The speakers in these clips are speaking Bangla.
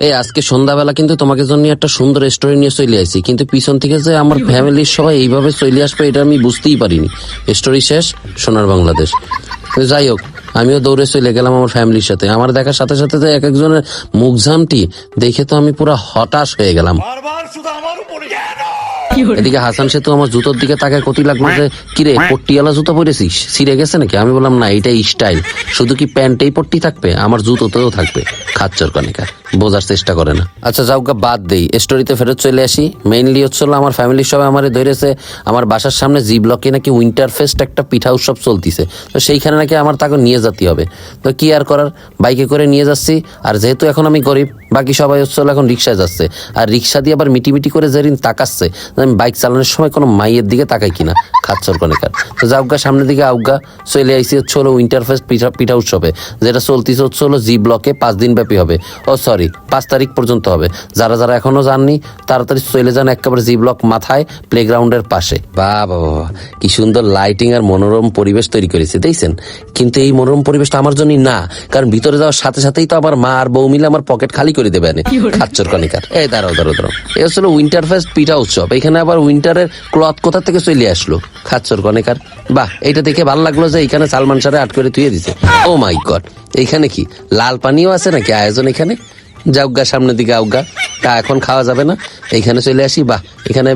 এই আজকে সন্ধ্যাবেলা কিন্তু তোমাকে জন্য একটা সুন্দর স্টোরি নিয়ে চলে আসি, কিন্তু পিছন থেকে যে আমার ফ্যামিলির সবাই এইভাবে চলে আসবে এটা আমি বুঝতেই পারিনি। স্টোরি শেষ, সোনার বাংলাদেশ। তো যাই হোক, আমিও দৌড়ে চলে গেলাম আমার ফ্যামিলির সাথে। আমার দেখার সাথে সাথে যে এক একজনের মুখ ঝামটি দেখে তো আমি পুরো হতাশ হয়ে গেলাম। এদিকে হাসান সেতু আমার জুতোর দিকে তাকায় কতি লাগলো যে, কিরে পট্টিওয়ালা জুতো পরেছিস, ছিঁড়ে গেছে নাকি? আমি বললাম না, এটাই স্টাইল, শুধু কি প্যান্টেই পট্টি থাকবে, আমার জুতোতেও থাকবে। খাচ্চর কানিকা, বোঝার চেষ্টা করে না। আচ্ছা যাওগা, বাদ দেই, স্টোরিতে ফেরত চলে আসি। মেইনলি হচ্ছিল আমার ফ্যামিলির সবাই আমারে ধরেছে আমার বাসার সামনে জি ব্লকে নাকি উইন্টার ফেস্ট একটা পিঠা উৎসব চলতিছে, তো সেইখানে নাকি আমার তাকে নিয়ে যেতে হবে। তো কি আর করার, বাইকে করে নিয়ে যাচ্ছি। আর যেহেতু এখন আমি গরিব, বাকি সবাই হচ্ছিল এখন রিক্সায় যাচ্ছে। আর রিক্সা দিয়ে আবার মিটি করে যেদিন তাকাচ্ছে, আমি বাইক চালানোর সময় কোনো মাইয়ের দিকে তাকাই কিনা। খাচ্চর কনেকার। তো যাওগা, সামনের দিকে আউগা চলে আইসি হচ্ছে হলো উইন্টার ফেস্ট পিঠা উৎসবে, যেটা চলতিছে হচ্ছে হলো জি ব্লকে 5 দিন ব্যাপী হবে। ও সরি, 5 তারিখ পর্যন্ত হবে। যারা যারা এখনো যাননি তাড়াতাড়ি চলে যান একেবারে জি ব্লক মাথায়, প্লেগ্রাউন্ডের পাশে। বাবা কি সুন্দর লাইটিং আর মনোরম পরিবেশ তৈরি করেছে, দেখছেন? কিন্তু এই মনোরম পরিবেশটা আমার জন্যই না, কারণ ভিতরে যাওয়ার সাথে সাথেই তো আমার মা আর বউ মিলে আমার পকেট খালি করে দেবে। খাচ্চর কনিকার। এই দাঁড়াও, এই হচ্ছে উইন্টার ফেস্ট পিঠা উৎসব। এখানে আবার উইন্টারের ক্লথ কোথা থেকে চলে আসলো? খাচ্চর কনেকার। বাহ, এটা দেখে ভালো লাগলো যে এখানে সালমান শাহরে আট করে তুই দিছে। ও মাই গড, এইখানে কি লাল পানিও আছে নাকি আয়োজন এখানে? যাওগা, সামনের দিকে আউগা, তা এখন খাওয়া যাবে না। এইখানে চলে আসি। বাহ, এখানে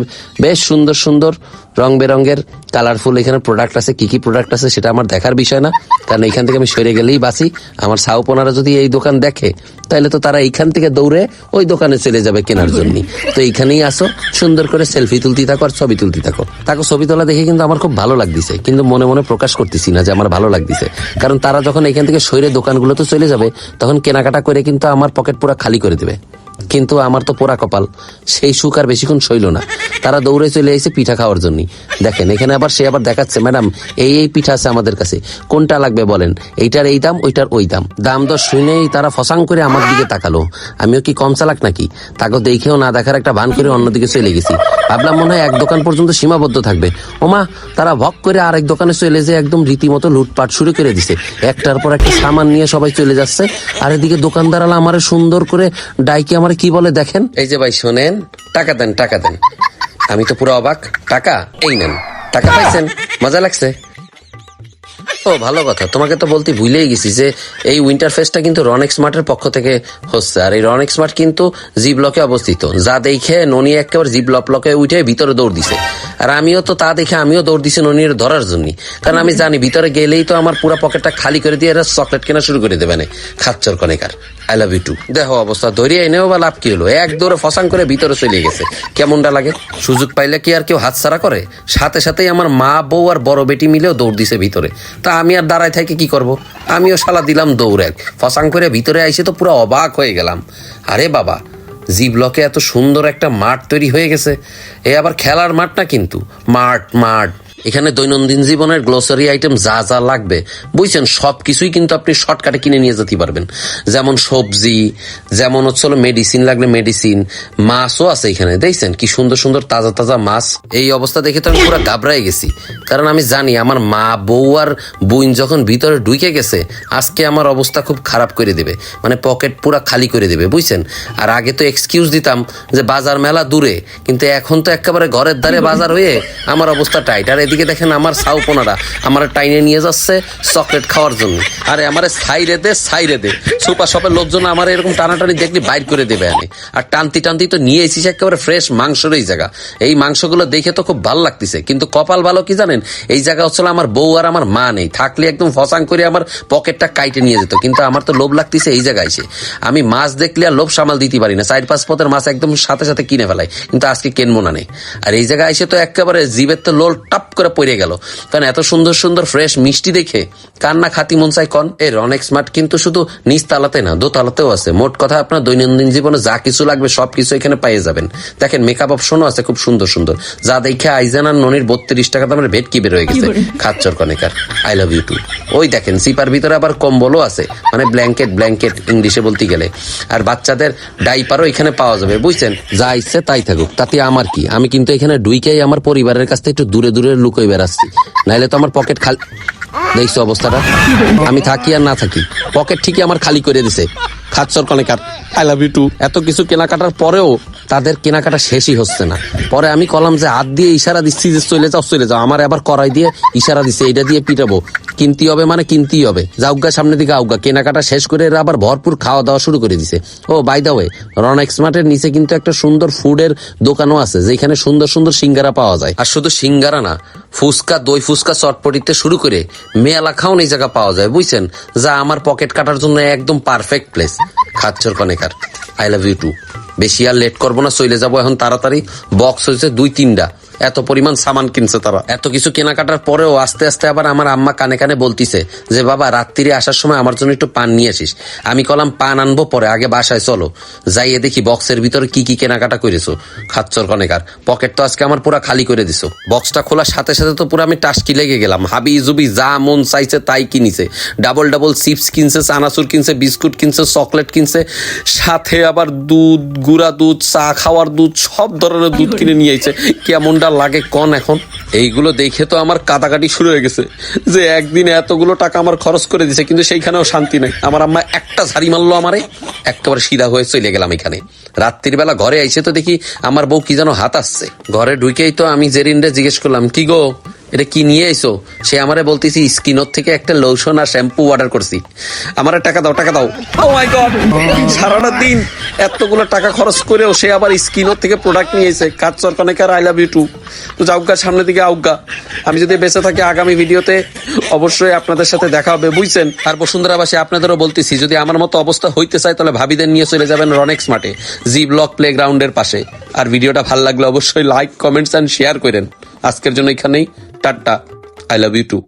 বেশ সুন্দর সুন্দর রং বেরঙের কালারফুল এখানে প্রোডাক্ট আছে। কি কি প্রোডাক্ট আছে সেটা আমার দেখার বিষয় না, কারণ এইখান থেকে আমি সরে গেলেই বাঁচি। আমার সাউপনারা যদি এই দোকান দেখে তাহলে তো তারা এইখান থেকে দৌড়ে ওই দোকানে চলে যাবে কেনার জন্য। তো এইখানেই আসো, সুন্দর করে সেলফি তুলতে থাকো আর ছবি তুলতে থাকো। তাকে ছবি তোলা দেখে কিন্তু আমার খুব ভালো লাগতেছে, কিন্তু মনে মনে প্রকাশ করতেছি না যে আমার ভালো লাগতেছে, কারণ তারা যখন এখান থেকে সরে দোকানগুলো তো চলে যাবে, তখন কেনাকাটা করে কিন্তু আমার পকেট পুরো খালি করে দেবে। কিন্তু আমার তো পোড়া কপাল, সেই সুখ আর বেশিক্ষণ সইল না। তারা দৌড়ে চলে এসে পিঠা খাওয়ার জন্য। দেখেন এখানে আবার সে আবার দেখাচ্ছে, ম্যাডাম এই পিঠা আছে আমাদের কাছে, কোনটা লাগবে বলেন, এইটার এই দাম, ওইটার ওই দাম। দাম দর শুনেই তারা ফসাং করে আমার দিকে তাকালো। আমিও কি কম চালাক নাকি? তাকে দেখেও না দেখার একটা ভান করে অন্যদিকে চলে গেছি। ভাবলাম মনে হয় এক দোকান পর্যন্ত সীমাবদ্ধ থাকবে। ওমা, তারা ভক করে আরেক দোকানে চলে যে একদম রীতিমতো লুটপাট শুরু করে দিছে। একটার পর একটা সামান নিয়ে সবাই চলে যাচ্ছে। আর এদিকে দোকানদার আলা আমার সুন্দর করে ডাইকে আমার কি বলে দেখেন, এই যে ভাই শোনেন, টাকা দেন টাকা দেন। আমি তো পুরো অবাক। টাকা? এই নেন টাকা, পাইছেন? মজা লাগছে? ও ভালো কথা, তোমাকে তো বলতে ভুলেই গেছি যে এই উইন্টার ফেস্টটা কিন্তু রনেক্স মার্টের পক্ষ থেকে হচ্ছে। আর এই রনেক্স মার্ট কিন্তু জি ব্লকে অবস্থিত, যা দেখে ননি একেবারে জি ব্লকে উঠে ভিতরে দৌড় দিছে। আর আমিও তো তা দেখে আমিও দৌড় দিছি ননির ধরার জন্য, কারণ আমি জানি ভিতরে গেলেই তো আমার পুরো পকেটটা খালি করে দিয়ে এরা চকলেট কেনা শুরু করে দেবে না। খাচ্চর কনেকার, আই লাভ ইউ টু। দেখো অবস্থা, ধরিয়ে এনেও বা লাভ কি হলো? এক দৌড়ে ফসাং করে ভিতরে চলে গেছে। কেমনটা লাগে? সুযোগ পাইলে কি আর কেউ হাতছাড়া করে? সাথে সাথেই আমার মা, বউ আর বড় বেটি মিলেও দৌড় দিছে ভিতরে। তা আমি আর দাঁড়ায় থেকে কি করব? আমিও শালা দিলাম দৌড়। এক ফসাং করে ভিতরে আইসে তো পুরো অবাক হয়ে গেলাম। আরে বাবা, জি ব্লকে এত সুন্দর একটা মাঠ তৈরি হয়ে গেছে। এ আবার খেলার মাঠ না, কিন্তু মাঠ। এখানে দৈনন্দিন জীবনের গ্লোসারি আইটেম যা যা লাগবে বুঝছেন, সবকিছুই কিন্তু আপনি শর্টকাটে কিনে নিয়ে যেতে পারবেন। যেমন সবজি, যেমন হচ্ছে মেডিসিন লাগলে মেডিসিন, মাছও আছে এখানে। দেখছেন কি সুন্দর সুন্দর তাজা তাজা মাছ। এই অবস্থা দেখে তো আমি পুরো ঘাবড়াই গেছি, কারণ আমি জানি আমার মা, বউ আর বোন যখন ভিতরে ঢুকে গেছে আজকে আমার অবস্থা খুব খারাপ করে দেবে, মানে পকেট পুরো খালি করে দেবে, বুঝছেন? আর আগে তো এক্সকিউজ দিতাম যে বাজার মেলা দূরে, কিন্তু এখন তো একেবারে ঘরের ধারে বাজার হয়ে আমার অবস্থা টাইট। আর এদিকে দেখেন আমার সাউপনারা আমার টাইনে নিয়ে যাচ্ছে চকলেট খাওয়ার জন্য। আরে আমার সাইরে দে সুপার শপের লোকজন আমার এরকম টানাটানি দেখলে বাইর করে দেবে। আমি আর টানতি তো নিয়ে এসেছি একেবারে ফ্রেশ মাংসের এই জায়গা। এই মাংসগুলো দেখে তো খুব ভালো লাগতেছে, কিন্তু কপাল ভালো কি জানেন, এই জায়গা হচ্ছিল আমার বউ আর আমার মা নেই। থাকলে একদম ফসাং করে আমার পকেটটা কাইটে নিয়ে যেত, কিন্তু আমার তো লোভ লাগতেছে এই জায়গায় এসে। আমি মাছ দেখলে আর লোভ সামাল দিতে পারি না, 4-5 পদের মাছ একদম সাথে সাথে কিনে ফেলাই, কিন্তু আজকে কেনবো না নেই। আর এই জায়গায় এসে তো একেবারে জিভের তো লোল টাপ করে পড়ে গেল, কারণ এত সুন্দর সুন্দর ফ্রেশ মিষ্টি দেখে কান্না খাতি মন চাই কন। এই রনেক্স মার্ট কিন্তু শুধু নিচ তালাতে না, দোতলাতেও আছে। মোট কথা আপনার দৈনন্দিন জীবনে যা কিছু লাগবে সবকিছু এখানে পেয়ে যাবেন। দেখেন মেকআপ অপশনও আছে খুব সুন্দর সুন্দর, যা দেখে আইজান আর ননির 32 টাকা দামের ভেটকি বের হয়ে গেছে। খাচ্চর কনেকার, আই লাভ ইউ টু। ওই দেখেন সিপার ভিতরে আবার কম্বলও আছে, মানে ব্ল্যাঙ্কেট ইংলিশে বলতে গেলে। আর বাচ্চাদের ডাইপারও এখানে পাওয়া যাবে, বুঝছেন? যা ইচ্ছে তাই থাকুক, তাতে আমার কি? আমি কিন্তু এখানে ডুইকেই আমার পরিবারের কাছ থেকে একটু দূরে দূরে লুকোই বেড়াচ্ছি, নাইলে তো আমার পকেট খালি। দেখছো অবস্থাটা? আমি থাকি আর না থাকি, পকেট ঠিকই আমার খালি করে দিছে। খাচ্চর কনেকার আই লাভ ইউ টু। এত কিছু কেনাকাটার পরেও তাদের কেনাকাটা শেষই হচ্ছে না। পরে আমি কলাম যে হাত দিয়ে ইশারা দিচ্ছি যে চলে যাও, আমার আবার কড়াই দিয়ে ইশারা দিচ্ছে এইটা দিয়ে পিটাবো, কিনতেই হবে মানে কিনতেই হবে, যাওগা সামনের দিকে আউগা। কেনাকাটা শেষ করে এরা আবার ভরপুর খাওয়া দাওয়া শুরু করে দিছে। ও বাই দা ওয়ে, রনেক্স মার্টের নিচে কিন্তু একটা সুন্দর ফুডের দোকানও আছে যেখানে সুন্দর সুন্দর সিঙ্গারা পাওয়া যায়। আর শুধু সিঙ্গারা না, ফুচকা, দই ফুচকা, চটপটিতে শুরু করে মেলা খাওন এই জায়গা পাওয়া যায়, বুঝছেন? যা আমার পকেট কাটার জন্য একদম পারফেক্ট প্লেস। খাচ্চর কনেকার আই লাভ ইউ টু। বেশি আর লেট করবো না, চলে যাবো এখন তাড়াতাড়ি। বক্স হয়েছে 2-3টা, এত পরিমাণ সামান কিনছে তারা। এত কিছু কেনাকাটার পরেও আস্তে আস্তে আবার আমার আম্মা কানে কানে বলতিছে যে বাবা রাত্রিরে আসার সময় আমার জন্য একটু পান নিয়ে আসিস। আমি কলাম পান আনবো পরে, আগে বাসায় চলো, যাইয়ে দেখি বক্সের ভিতরে কি কি কেনাকাটা করেছো। খাচ্চর কনেকার পকেট তো আজকে আমার পুরা খালি করে দিছো। বক্সটা খোলার সাথে সাথে তো পুরো আমি টাস্কি লেগে গেলাম। হাবি জুবি যা মন চাইছে তাই কিনিছে। ডাবল ডাবল চিপস কিনছে, চানাচুর কিনছে, বিস্কুট কিনছে, চকলেট কিনছে, সাথে আবার দুধ, গুঁড়া দুধ, চা খাওয়ার দুধ, সব ধরনের দুধ কিনে নিয়ে আইছে। কেমনটা লাগে কন এখন? এইগুলো দেখে তো আমার কাটাকাটি শুরু হয়ে গেছে যে একদিনে এতগুলো টাকা আমার খরচ করে দিছে, কিন্তু সেইখানেও শান্তি নাই। আমার আম্মা একটা ঝাড়ি মারলো আমারে, একেবারে সিধা হয়ে চলে গেলাম এখানে। রাত্রির বেলা ঘরে আইসে তো দেখি আমার বউ কি যেন হাত আসছে। ঘরে ঢুকেই তো আমি জেরিনরে জিজ্ঞেস করলাম, কি গো এটা কি নিয়ে আইসো? সে আমারে বলতেছি স্কিনর থেকে একটা লোশন আর শ্যাম্পু অর্ডার করছি, আমারে টাকা দাও টাকা দাও। ও মাই গড, সারাটা দিন এতগুলো টাকা খরচ করেও সে আবার স্কিনর থেকে প্রোডাক্ট নিয়ে এসে। খাচ্চর কনেকার আই লাভ ইউ টু। তো যাওগা সামনের দিকে আউগা। আমি যদি বেঁচে থাকি আগামী ভিডিওতে অবশ্যই আপনাদের সাথে দেখা হবে, বুঝছেন? আর বসুন্ধরাবাসী আপনাদেরও বলতেছি, যদি আমার মতো অবস্থা হইতে চাই তাহলে ভাবিদের নিয়ে চলে যাবেন রনেক্স মার্টে, জি ব্লক প্লেগ্রাউন্ডের পাশে। আর ভিডিওটা ভালো লাগলে অবশ্যই লাইক, কমেন্টস এন্ড শেয়ার করেন। আজকের জন্য এখানেই tata, I love you two.